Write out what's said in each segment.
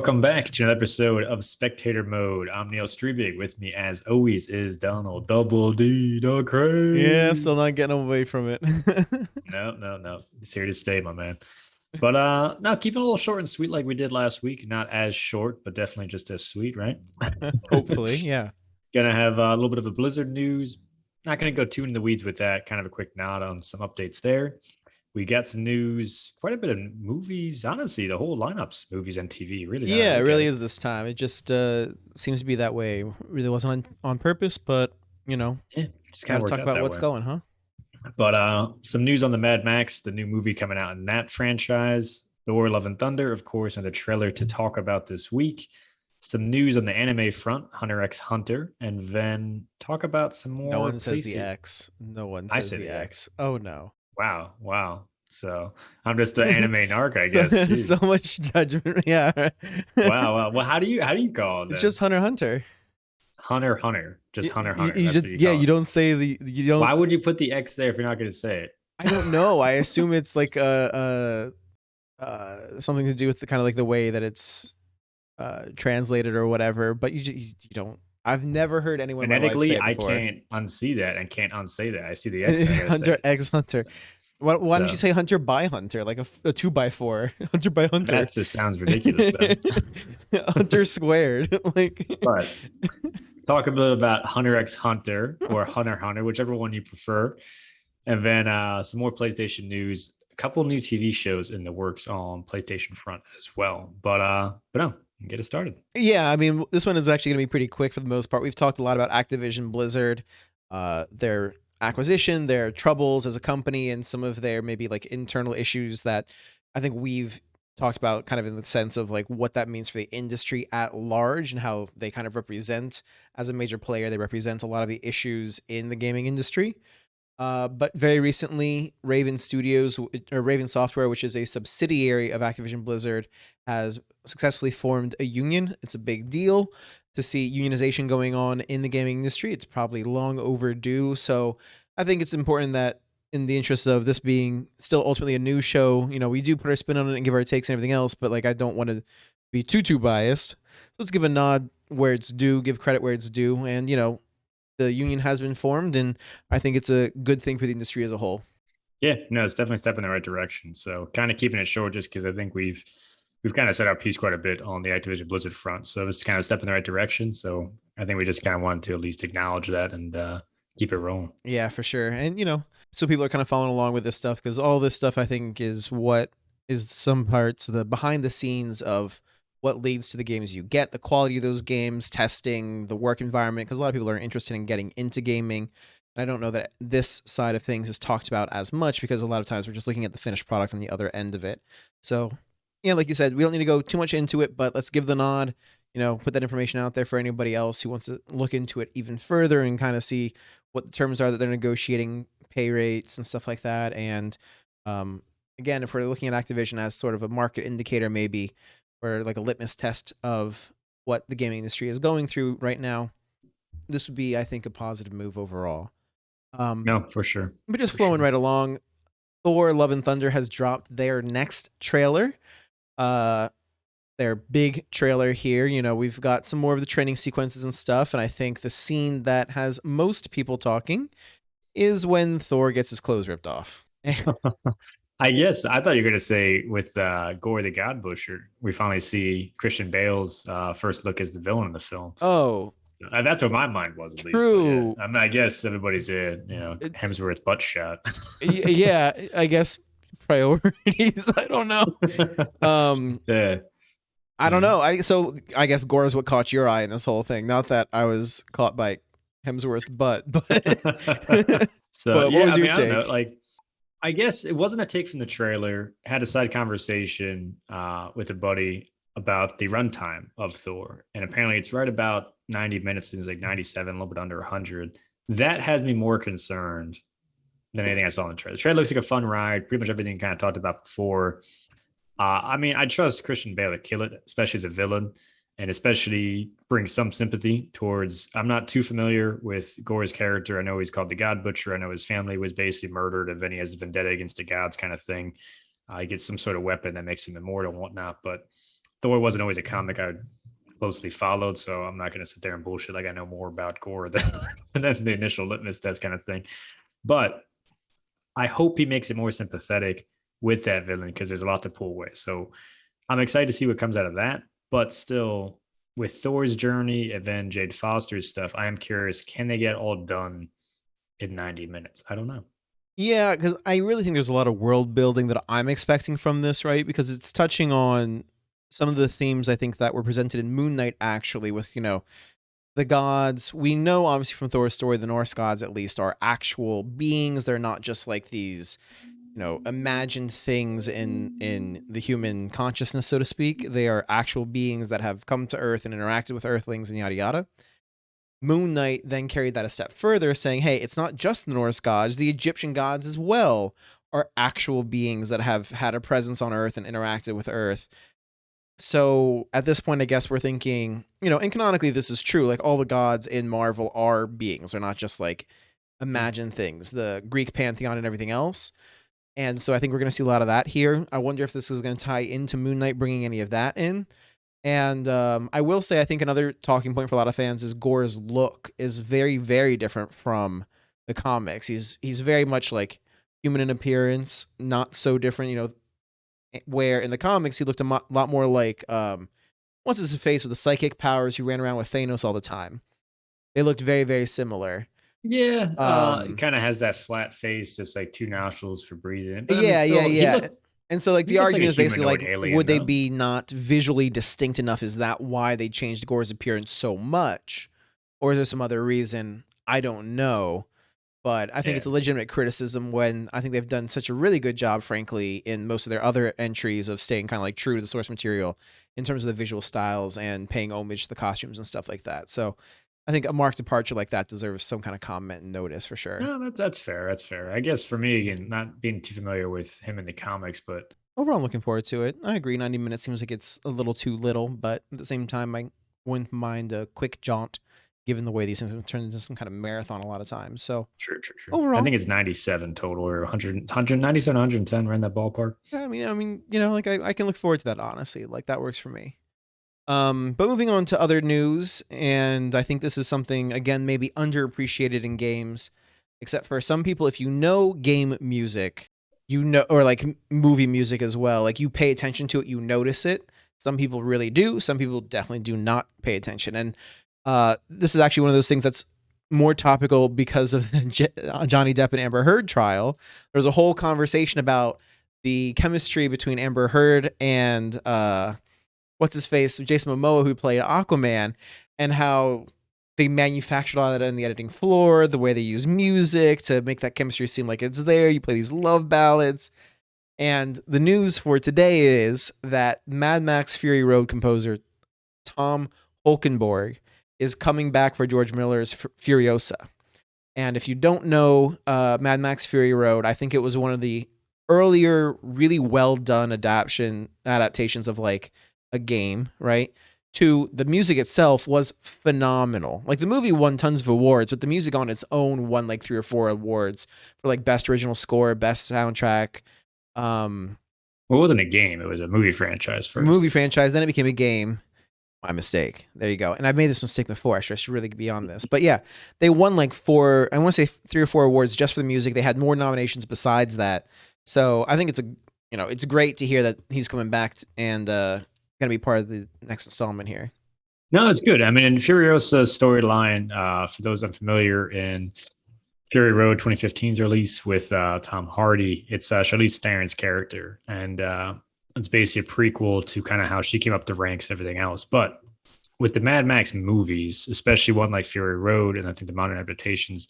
Welcome back to another episode of Spectator Mode. I'm Neil Strebig. With me, as always, is Donald Double D Yeah, DeCray. still not getting away from it. No. He's here to stay, my man. But no, keep it a little short and sweet like we did last week. Not as short, but definitely just as sweet, right? Hopefully, yeah. Gonna have a little bit of a Blizzard news. Not gonna go too in the weeds with that. Kind of a quick nod on some updates there. We got some news, quite a bit of movies. Honestly, the whole lineup's movies and TV. Really, now that I Yeah, it look at really it. is this time. It just seems to be that way. Really wasn't on purpose, but Yeah, just kind got of to worked talk out about that what's way. going, huh? But some news on the Mad Max, the new movie coming out in that franchise, Thor Love and Thunder, of course, and the trailer to talk about this week. Some news on the anime front, Hunter x Hunter, and then talk about some No more one says the PlayStation. X. No one I says say the the X. X. Oh no. Wow. So I'm just the anime narc, I so guess. so Jeez. much judgment. Yeah. Wow. Well, how do you call it It's then? just Hunter. Hunter, just Hunter. You That's just what you yeah, call you it. don't say you don't. Why would you put the X there if you're not going to say it? I don't know. I assume it's like something to do with the kind of like the way that it's translated or whatever, but you don't. I've never heard anyone in my life say Phonetically, it I before. can't unsee that and can't unsay that. I see the X and I gotta say Hunter it. X Hunter. So, Why don't you so say Hunter by Hunter, like a two by four, Hunter by Hunter, that just sounds ridiculous then. Hunter squared, like. But talk a bit about Hunter x Hunter or Hunter, whichever one you prefer. And then some more PlayStation news. A couple new TV shows in the works on PlayStation front as well. But no, get it started. Yeah, I mean, this one is actually going to be pretty quick for the most part. We've talked a lot about Activision Blizzard, their acquisition, their troubles as a company, and some of their maybe like internal issues that I think we've talked about kind of in the sense of like what that means for the industry at large and how they kind of represent as a major player. They represent a lot of the issues in the gaming industry. But very recently, Raven Studios or Raven Software, which is a subsidiary of Activision Blizzard, has successfully formed a union. It's a big deal to see unionization going on in the gaming industry. It's probably long overdue. So I think it's important that, in the interest of this being still ultimately a news show, we do put our spin on it and give our takes and everything else. But like, I don't want to be too biased. So let's give a nod where it's due, give credit where it's due, and the union has been formed, and I think it's a good thing for the industry as a whole. Yeah, no, it's definitely a step in the right direction. So kind of keeping it short just because I think we've kind of set our piece quite a bit on the Activision Blizzard front. So this is kind of a step in the right direction. So I think we just kind of wanted to at least acknowledge that and keep it rolling. Yeah, for sure. And so people are kind of following along with this stuff because all this stuff I think is what is some parts the behind the scenes of what leads to the games you get, the quality of those games, testing, the work environment, because a lot of people are interested in getting into gaming. And I don't know that this side of things is talked about as much because a lot of times we're just looking at the finished product on the other end of it. So, yeah, like you said, we don't need to go too much into it, but let's give the nod, put that information out there for anybody else who wants to look into it even further and kind of see what the terms are that they're negotiating, pay rates and stuff like that. And again, if we're looking at Activision as sort of a market indicator, maybe, or like a litmus test of what the gaming industry is going through right now, this would be, I think, a positive move overall. No, for sure. But just For flowing sure. right along, Thor Love and Thunder has dropped their next trailer. Their big trailer here. We've got some more of the training sequences and stuff, and I think the scene that has most people talking is when Thor gets his clothes ripped off. I guess I thought you were going to say with Gore the God Butcher, we finally see Christian Bale's first look as the villain in the film. Oh, That's what my mind was, at least. But yeah, true. I mean, I guess everybody's It, Hemsworth butt shot. yeah, I guess priorities. I don't know. Um, Yeah. I don't know. I guess Gore is what caught your eye in this whole thing. Not that I was caught by Hemsworth's butt, but So but what yeah, was I your mean, I don't know. take? Like, I guess it wasn't a take from the trailer. Had a side conversation with a buddy about the runtime of Thor, and apparently it's right about 90 minutes. It's like 97, a little bit under 100. That has me more concerned than anything I saw in the trailer. The trailer looks like a fun ride. Pretty much everything kind of talked about before. I mean, I trust Christian Bale to kill it, especially as a villain, and especially bring some sympathy towards. I'm not too familiar with Gore's character. I know he's called the God Butcher. I know his family was basically murdered, and then he has a vendetta against the gods, kind of thing. He gets some sort of weapon that makes him immortal and whatnot. But Thor wasn't always a comic I closely followed, so I'm not going to sit there and bullshit like I know more about Gore than, than the initial litmus test kind of thing. But I hope he makes it more sympathetic with that villain because there's a lot to pull away. So I'm excited to see what comes out of that. But still, with Thor's journey and then Jade Foster's stuff, I am curious, can they get all done in 90 minutes? I don't know. Yeah, because I really think there's a lot of world building that I'm expecting from this, right? Because it's touching on some of the themes I think that were presented in Moon Knight, actually, with, the gods. We know, obviously, from Thor's story, the Norse gods, at least, are actual beings. They're not just like these, imagined things in the human consciousness, so to speak. They are actual beings that have come to Earth and interacted with Earthlings and yada yada. Moon Knight then carried that a step further, saying, hey, it's not just the Norse gods, the Egyptian gods as well are actual beings that have had a presence on Earth and interacted with Earth. So at this point, I guess we're thinking, and canonically this is true, like all the gods in Marvel are beings. They're not just like imagined things, the Greek pantheon and everything else. And so I think we're going to see a lot of that here. I wonder if this is going to tie into Moon Knight, bringing any of that in. And I will say, I think another talking point for a lot of fans is Gore's look is very, very different from the comics. He's very much like human in appearance, not so different, where in the comics he looked a lot more like, what's his face with the psychic powers who ran around with Thanos all the time. They looked very, very similar. Yeah, it kind of has that flat face, just like two nostrils for breathing. But yeah. And so, like, the argument is basically like, alien, would they be not visually distinct enough? Is that why they changed Gore's appearance so much? Or is there some other reason? I don't know. But I think it's a legitimate criticism when I think they've done such a really good job, frankly, in most of their other entries of staying kind of like true to the source material in terms of the visual styles and paying homage to the costumes and stuff like that. So I think a marked departure like that deserves some kind of comment and notice for sure. No, that's fair. That's fair. I guess for me, again, not being too familiar with him in the comics, but overall, I'm looking forward to it. I agree. 90 minutes seems like it's a little too little, but at the same time, I wouldn't mind a quick jaunt, given the way these things have turned into some kind of marathon a lot of times. So, sure. Overall, I think it's 97 total, or 100, 197, 110, around that ballpark. Yeah, I mean, like I can look forward to that, honestly. Like that works for me. But moving on to other news, and I think this is something, again, maybe underappreciated in games, except for some people, if you know game music, or like movie music as well, like you pay attention to it, you notice it. Some people really do. Some people definitely do not pay attention. And this is actually one of those things that's more topical because of the Johnny Depp and Amber Heard trial. There's a whole conversation about the chemistry between Amber Heard and what's his face, Jason Momoa, who played Aquaman, and how they manufactured all that on the editing floor, the way they use music to make that chemistry seem like it's there. You play these love ballads. And the news for today is that Mad Max Fury Road composer Tom Holkenborg is coming back for George Miller's Furiosa. And if you don't know Mad Max Fury Road, I think it was one of the earlier, really well done adaptations of like a game, right? To the music itself was phenomenal. Like the movie won tons of awards, but the music on its own won like 3 or 4 awards for like best original score, best soundtrack. Well, it wasn't a game; it was a movie franchise first. Movie franchise, then it became a game. My mistake. There you go. And I've made this mistake before. I should really be on this. But yeah, they won like 4, I want to say 3 or 4 awards just for the music. They had more nominations besides that. So I think it's great to hear that he's coming back and going to be part of the next installment here. No, it's good. I mean, in Furiosa's storyline, for those unfamiliar, in Fury Road 2015's release with Tom Hardy, it's Charlize Theron's character. And it's basically a prequel to kind of how she came up the ranks and everything else. But with the Mad Max movies, especially one like Fury Road, and I think the modern adaptations,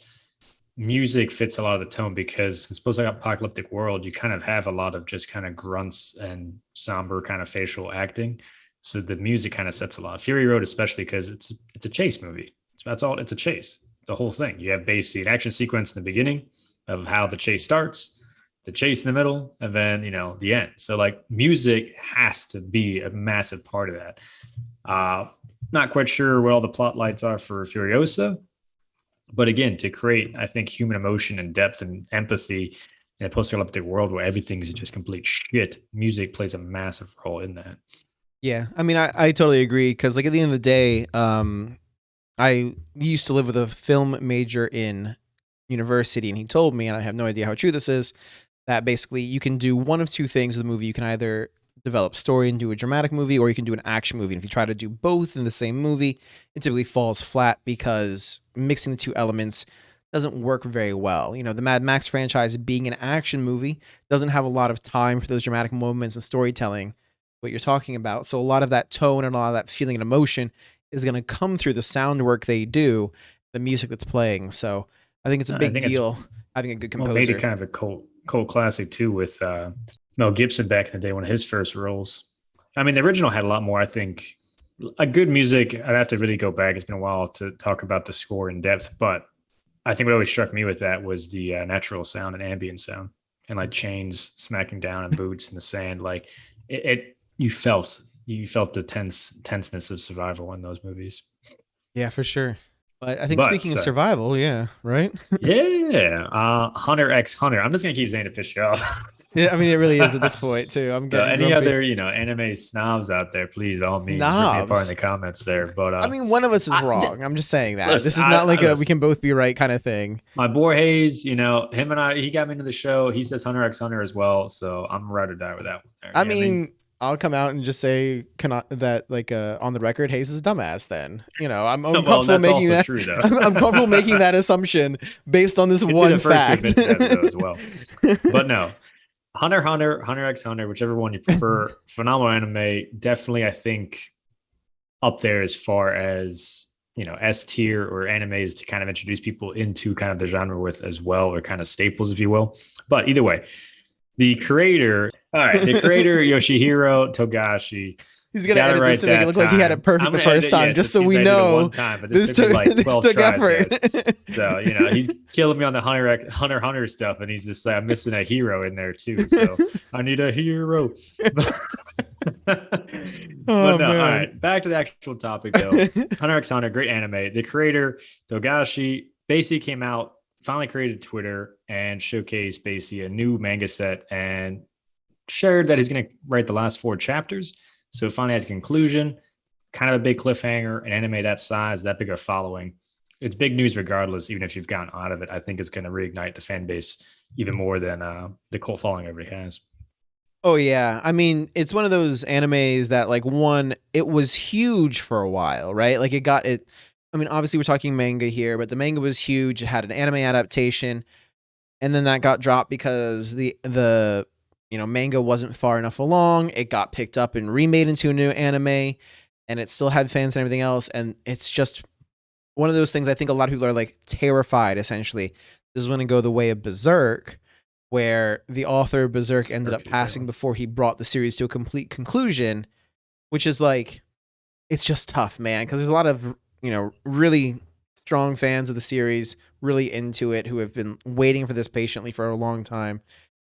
music fits a lot of the tone because in supposed like apocalyptic world, you kind of have a lot of just kind of grunts and somber kind of facial acting. So the music kind of sets a lot. Fury Road, especially because it's a chase movie. So that's all. It's a chase. The whole thing. You have basically an action sequence in the beginning of how the chase starts, the chase in the middle, and then the end. So like music has to be a massive part of that. Not quite sure what all the plot lights are for Furiosa. But again, to create, I think, human emotion and depth and empathy in a post-apocalyptic world where everything is just complete shit, music plays a massive role in that. Yeah, I mean, I totally agree because like at the end of the day, I used to live with a film major in university, and he told me, and I have no idea how true this is, that basically you can do one of two things with a movie. You can either develop story and do a dramatic movie, or you can do an action movie. And if you try to do both in the same movie, it typically falls flat because mixing the two elements doesn't work very well. You know, the Mad Max franchise being an action movie doesn't have a lot of time for those dramatic moments and storytelling, what you're talking about. So a lot of that tone and a lot of that feeling and emotion is going to come through the sound work they do, the music that's playing. So I think it's a I big think it's deal having a good well, maybe composer. kind of a cult classic too with Mel Gibson back in the day, one of his first roles. I mean, the original had a lot more. I think a good music. I'd have to really go back. It's been a while to talk about the score in depth, but I think what always struck me with that was the natural sound and ambient sound, and like chains smacking down and boots in the sand. Like you felt the tenseness of survival in those movies. Yeah, for sure. But I think But speaking of sorry, survival, yeah, right? yeah, Hunter X Hunter. I'm just gonna keep saying it for show. Yeah, I mean, it really is at this point too. I'm So getting any grumpy. other, anime snobs out there, please, by all means, rip me apart in Snobs. the comments there. But I mean, one of us is I, wrong. I'm just saying that. listen, This is not like a we listen. can both be right kind of thing. My boy Hayes, him and I, he got me into the show. He says Hunter X Hunter as well, so I'm ride or die with that one. There, I you know what I mean? mean, I'll come out and just say that like on the record, Hayes is a dumbass. Then I'm Well, comfortable that's making also that. true though. I'm comfortable making that assumption based on this It'd be the one first to fact. admit that though as well. But no, Hunter X Hunter, whichever one you prefer, phenomenal anime. Definitely, I think up there as far as S tier or animes to kind of introduce people into kind of the genre with as well, or kind of staples, if you will. But either way, the creator Yoshihiro Togashi. He's gonna Got it edit this right to make it that look like he had time. it perfect I'm the gonna first edit. time, Yes, just it so seems we I did it know one time, but this took me like this 12 took tries, effort. guys. So he's killing me on the Hunter stuff, and he's just like, I'm missing a hero in there too. So I need a hero. But Oh no, all man. right. Back to the actual topic though. Hunter X Hunter, great anime. The creator Togashi basically came out, finally created Twitter and showcased basically a new manga set and shared that he's going to write the last 4 chapters. So it finally has a conclusion, kind of a big cliffhanger, an anime that size, that big of a following. It's big news regardless, even if you've gotten out of it. I think it's going to reignite the fan base even more than the cult following already has. Oh yeah. I mean, it's one of those animes that like one, it was huge for a while, right? Like it got it. I mean, obviously we're talking manga here, but the manga was huge. It had an anime adaptation, and then that got dropped because the manga wasn't far enough along. It got picked up and remade into a new anime, and it still had fans and everything else. And it's just one of those things. I think a lot of people are like terrified. Essentially, this is going to go the way of Berserk, where the author of Berserk ended up Perfect passing example. before he brought the series to a complete conclusion, which is like it's just tough, man, because there's a lot of really strong fans of the series, really into it, who have been waiting for this patiently for a long time.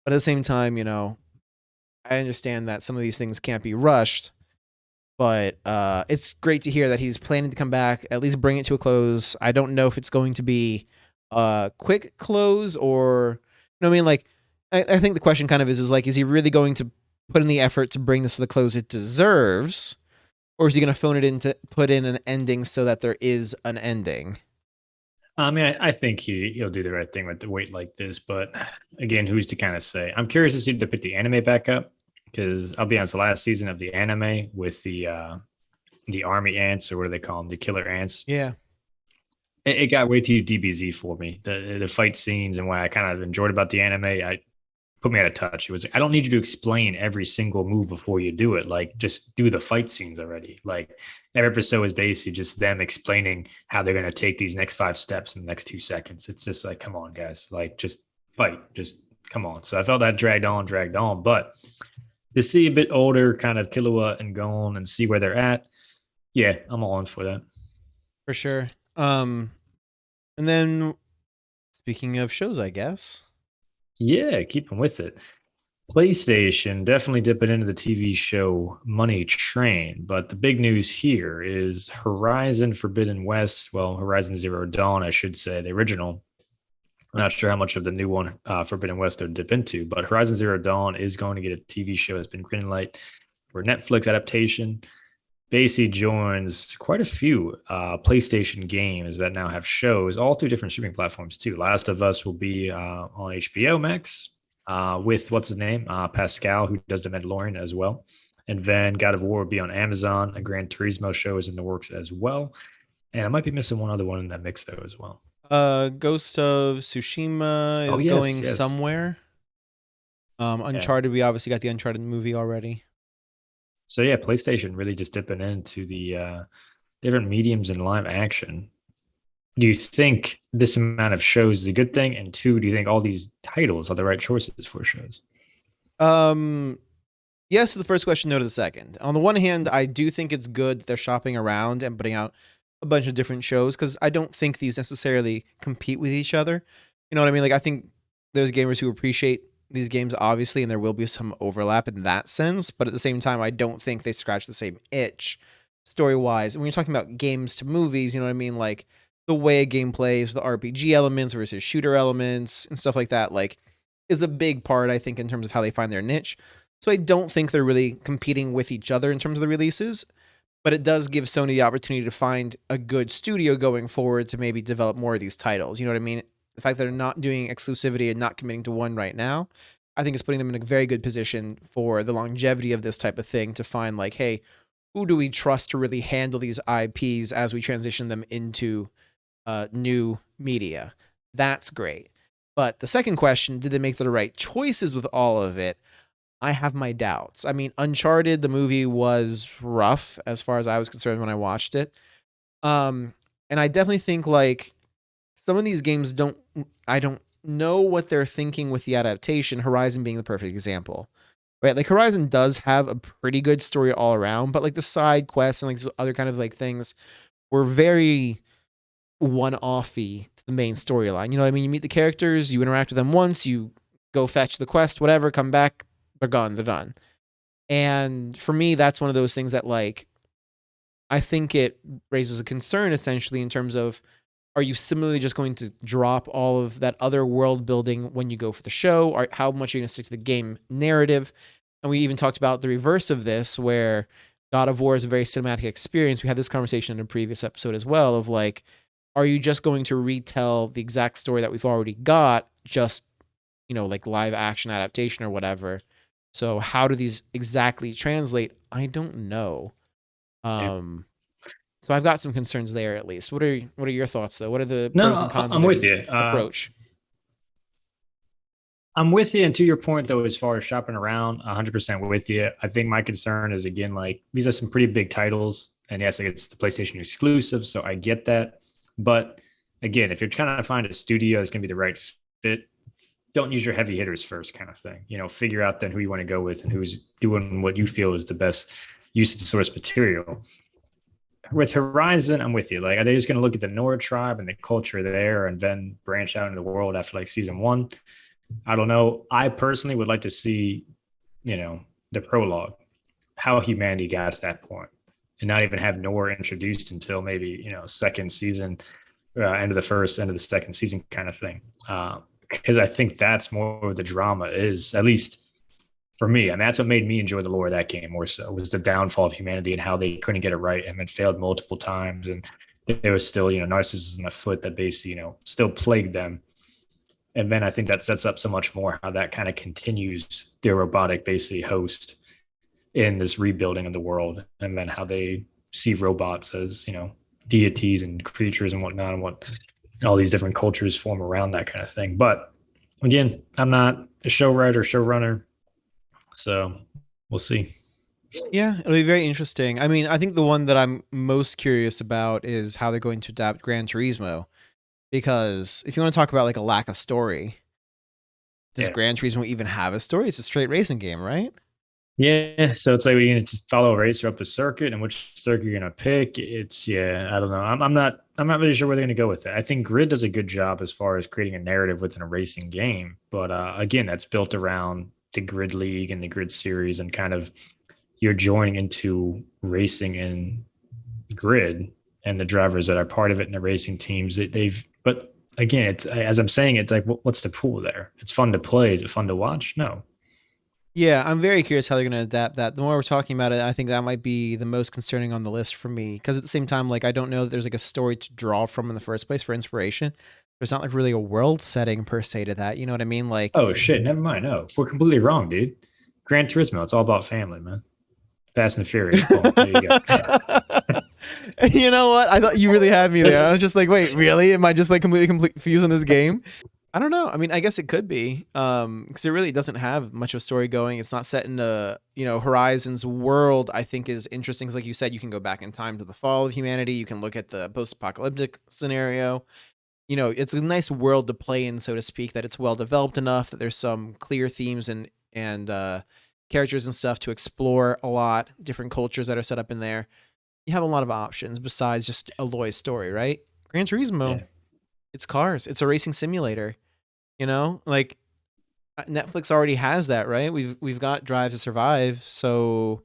But at the same time, I understand that some of these things can't be rushed. But it's great to hear that he's planning to come back, at least bring it to a close. I don't know if it's going to be a quick close or, I mean, like, I think the question kind of is like, is he really going to put in the effort to bring this to the close it deserves? Or is he going to phone it in to put in an ending so that there is an ending? I mean, I think he'll do the right thing with the weight like this, but again, who's to kind of say? I'm curious to see if they put the anime back up because I'll be honest, the last season of the anime with the army ants, or what do they call them, the killer ants, Yeah. it got way too DBZ for me. The fight scenes and what I kind of enjoyed about the anime, I put me out of touch. It was, I don't need you to explain every single move before you do it. Like, just do the fight scenes already. Like, every episode is basically just them explaining how they're going to take these next 5 steps in the next 2 seconds. It's just like, come on, guys, like, just fight, just come on. So I felt that dragged on, but to see a bit older kind of Killua and Gon and see where they're at, yeah, I'm all in for that. For sure. And then speaking of shows, I guess. Yeah, keep them with it. PlayStation definitely dipping into the TV show Money Train, but the big news here is Horizon Forbidden West. Well, Horizon Zero Dawn, I should say, the original. I'm not sure how much of the new one, Forbidden West, they'll dip into, but Horizon Zero Dawn is going to get a TV show that's been greenlight. for Netflix adaptation. Basically joins quite a few PlayStation games that now have shows, all through different streaming platforms too. Last of Us will be on HBO Max with what's his name, Pascal, who does the Mandalorian as well. And then God of War will be on Amazon. A Gran Turismo show is in the works as well. And I might be missing one other one in that mix though as well. Ghost of Tsushima Oh is yes, going yes. somewhere. Yeah. Uncharted, we obviously got the Uncharted movie already. So yeah, PlayStation really just dipping into the different mediums in live action. Do you think this amount of shows is a good thing? And two, do you think all these titles are the right choices for shows? Um, yes to the first question, no to the second. On the one hand, I do think it's good that they're shopping around and putting out a bunch of different shows because I don't think these necessarily compete with each other. You know what I mean? Like, I think there's gamers who appreciate these games, obviously, and there will be some overlap in that sense. But at the same time, I don't think they scratch the same itch story wise. And when you're talking about games to movies, you know what I mean? Like, the way a game plays, the RPG elements versus shooter elements and stuff like that, like, is a big part, I think, in terms of how they find their niche. So I don't think they're really competing with each other in terms of the releases, but it does give Sony the opportunity to find a good studio going forward to maybe develop more of these titles. You know what I mean? The fact that they're not doing exclusivity and not committing to one right now, I think is putting them in a very good position for the longevity of this type of thing to find like, hey, who do we trust to really handle these IPs as we transition them into new media? That's great. But the second question, did they make the right choices with all of it? I have my doubts. I mean, Uncharted, the movie was rough as far as I was concerned when I watched it. And I definitely think like some of these games I don't know what they're thinking with the adaptation, Horizon being the perfect example. Right? Like Horizon does have a pretty good story all around, but like the side quests and like other kind of like things were very one-offy to the main storyline. You know what I mean? You meet the characters, you interact with them once, you go fetch the quest, whatever, come back, they're gone, they're done. And for me, that's one of those things that like I think it raises a concern essentially in terms of are you similarly just going to drop all of that other world building when you go for the show? Or how much are you going to stick to the game narrative? And we even talked about the reverse of this, where God of War is a very cinematic experience. We had this conversation in a previous episode as well of like, are you just going to retell the exact story that we've already got, just, you know, like live action adaptation or whatever? So how do these exactly translate? I don't know. Yeah. So I've got some concerns there at least. What are your thoughts though? What are the No, pros and cons of I'm their with you. approach? I'm with you. And to your point, though, as far as shopping around, 100% with you. I think my concern is, again, like these are some pretty big titles. And yes, like, it's the PlayStation exclusive. So I get that. But again, if you're trying to find a studio that's going to be the right fit, don't use your heavy hitters first, kind of thing. You know, figure out then who you want to go with and who's doing what you feel is the best use of the source material. With Horizon, I'm with you. Like, are they just going to look at the Nora tribe and the culture there and then branch out into the world after like season one? I don't know. I personally would like to see, you know, the prologue, how humanity got to that point, and not even have Nora introduced until maybe, you know, second season, end of the first, end of the second season kind of thing. Because I think that's more of the drama is, at least for me, and that's what made me enjoy the lore of that game more so, was the downfall of humanity and how they couldn't get it right and then failed multiple times. And there was still, you know, narcissism afoot that basically, you know, still plagued them. And then I think that sets up so much more how that kind of continues their robotic basically host in this rebuilding of the world, and then how they see robots as, you know, deities and creatures and whatnot, and what and all these different cultures form around that kind of thing. But again, I'm not a show writer, showrunner, so we'll see. Yeah, it'll be very interesting. I mean, I think the one that I'm most curious about is how they're going to adapt Gran Turismo. Because if you want to talk about like a lack of story, does Yeah. Gran Turismo even have a story? It's a straight racing game, right? Yeah, so it's like we're gonna just follow a racer up the circuit, and which circuit you're gonna pick. It's yeah, I don't know. I'm not really sure where they're gonna go with it. I think Grid does a good job as far as creating a narrative within a racing game, but again, that's built around the Grid League and the Grid Series, and kind of you're joining into racing in Grid and the drivers that are part of it and the racing teams. They've, but again, it's as I'm saying, it's like what's the pool there? It's fun to play. Is it fun to watch? No. Yeah, I'm very curious how they're going to adapt that. The more we're talking about it, I think that might be the most concerning on the list for me. Because at the same time, like I don't know that there's like a story to draw from in the first place for inspiration. There's not like really a world setting per se to that. You know what I mean? Like, Oh shit, never mind. No, we're completely wrong, dude. Gran Turismo, it's all about family, man. Fast and Furious. Boom. There you go. you know what? I thought you really had me there. I was just like, wait, really? Am I just like completely confused on this game? I don't know. I mean, I guess it could be, because it really doesn't have much of a story going. It's not set in a, Horizon's world. I think is interesting because, like you said, you can go back in time to the fall of humanity. You can look at the post-apocalyptic scenario. It's a nice world to play in, so to speak. That it's well developed enough that there's some clear themes and characters and stuff to explore a lot. Different cultures that are set up in there. You have a lot of options besides just Aloy's story, right? Gran Turismo. Yeah. It's cars. It's a racing simulator. Like Netflix already has that, right? We've got Drive to Survive, so.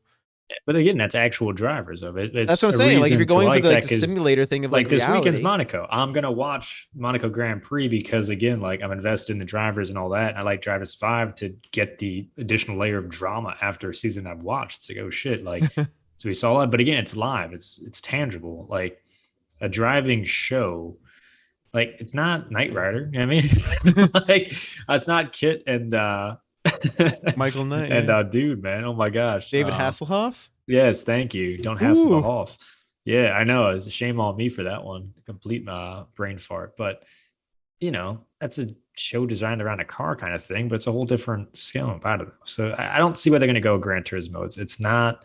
But again, that's actual drivers of it. It's that's what I'm saying. Like if you're going for the simulator thing of like this reality. weekend's Monaco, I'm gonna watch Monaco Grand Prix because again, like I'm invested in the drivers and all that. And I like Drive to Survive to get the additional layer of drama after a season I've watched. It's like, oh shit, like so we saw that. But again, it's live. It's tangible. Like a driving show. Like it's not Knight Rider. You know what I mean? Like it's not Kit and Michael Knight and dude, man. Oh my gosh. David Hasselhoff? Yes, thank you. Don't hassle the Hoff. Yeah, I know. It's a shame on me for that one. Complete brain fart. But that's a show designed around a car kind of thing, but it's a whole different scale about it. So I don't see where they're gonna go Gran Turismo. It's not.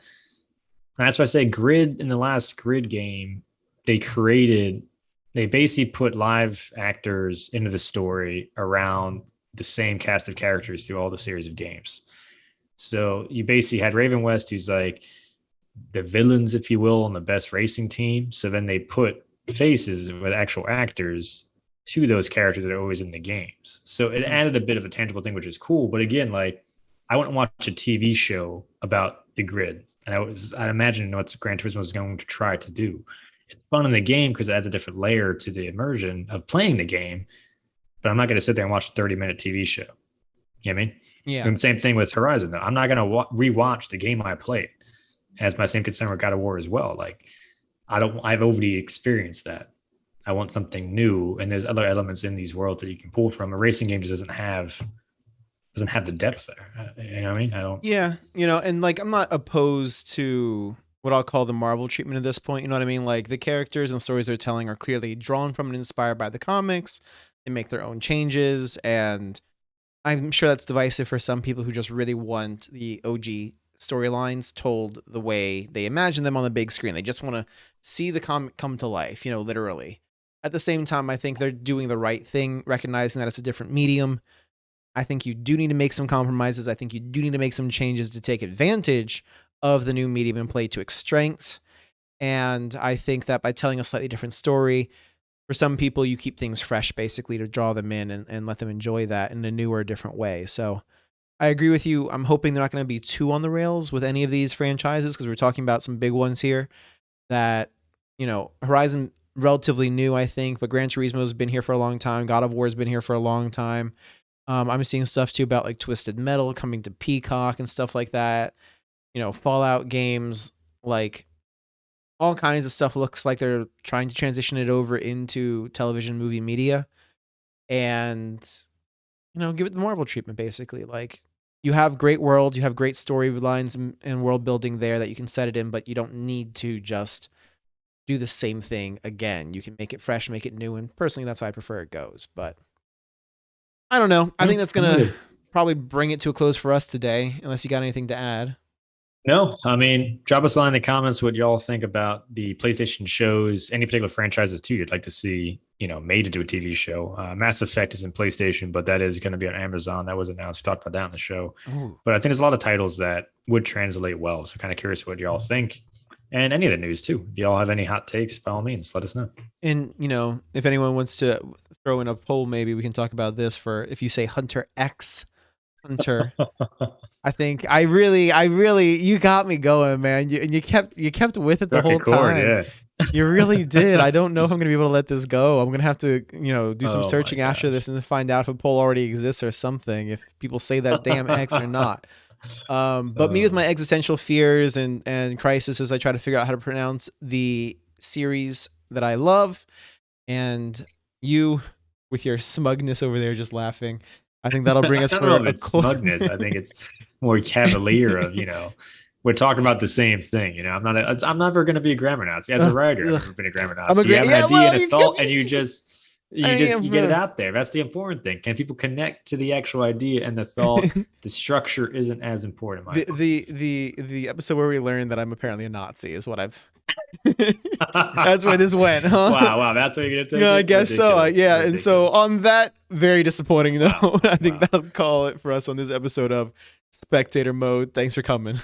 That's why I say Grid in the last Grid game, they basically put live actors into the story around the same cast of characters through all the series of games. So you basically had Raven West, who's like the villains, if you will, on the best racing team. So then they put faces with actual actors to those characters that are always in the games. So it added a bit of a tangible thing, which is cool. But again, like I wouldn't watch a TV show about the Grid. And I imagine what Gran Turismo is going to try to do. It's fun in the game because it adds a different layer to the immersion of playing the game, but I'm not going to sit there and watch a 30-minute TV show. You know what I mean? Yeah. And same thing with Horizon, though. I'm not going to rewatch the game I played. As my same concern with God of War as well. Like, I've already experienced that. I want something new, and there's other elements in these worlds that you can pull from. A racing game just doesn't have the depth there. You know what I mean? I don't. Yeah, and like I'm not opposed to what I'll call the Marvel treatment at this point. You know what I mean? Like the characters and stories they're telling are clearly drawn from and inspired by the comics. They make their own changes, and I'm sure that's divisive for some people who just really want the OG storylines told the way they imagine them on the big screen. They just want to see the comic come to life, literally. At the same time, I think they're doing the right thing, recognizing that it's a different medium. I think you do need to make some compromises. I think you do need to make some changes to take advantage of the new medium and play to its strengths. And I think that by telling a slightly different story, for some people, you keep things fresh, basically, to draw them in and let them enjoy that in a newer, different way. So I agree with you. I'm hoping they're not going to be too on the rails with any of these franchises because we're talking about some big ones here that, Horizon, relatively new, I think, but Gran Turismo has been here for a long time. God of War has been here for a long time. I'm seeing stuff too about like Twisted Metal coming to Peacock and stuff like that. Fallout games, like all kinds of stuff looks like they're trying to transition it over into television movie media and, give it the Marvel treatment, basically. Like you have great worlds, you have great storylines and world building there that you can set it in, but you don't need to just do the same thing again. You can make it fresh, make it new. And personally, that's how I prefer it goes, but I don't know. I think that's going to probably bring it to a close for us today, unless you got anything to add. No, I mean, drop us a line in the comments what y'all think about the PlayStation shows, any particular franchises too you'd like to see, made into a TV show. Mass Effect is in PlayStation, but that is going to be on Amazon. That was announced. We talked about that on the show. Ooh. But I think there's a lot of titles that would translate well. So kind of curious what y'all think. And any of the news too. If y'all have any hot takes, by all means, let us know. And, if anyone wants to throw in a poll, maybe we can talk about this for if you say Hunter X Hunter. I think I really, you got me going, man. You kept with it the whole time. Yeah. You really did. I don't know if I'm going to be able to let this go. I'm going to have to, do some searching after this and find out if a poll already exists or something. If people say that damn X or not. But me with my existential fears and crises, I try to figure out how to pronounce the series that I love, and you with your smugness over there just laughing. I think that'll bring us I for don't know a if it's smugness. I think it's more cavalier of, we're talking about the same thing. I'm never going to be a grammar Nazi. As a writer, I've never been a grammar Nazi. You have an idea and a thought, and you get it out there. That's the important thing. Can people connect to the actual idea and the thought? The structure isn't as important. The episode where we learned that I'm apparently a Nazi is what I've. That's where this went, huh? Wow, that's where you're gonna take yeah, it? I guess so. Yeah, and so on that very disappointing note, I think that'll call it for us on this episode of Spectator Mode. Thanks for coming.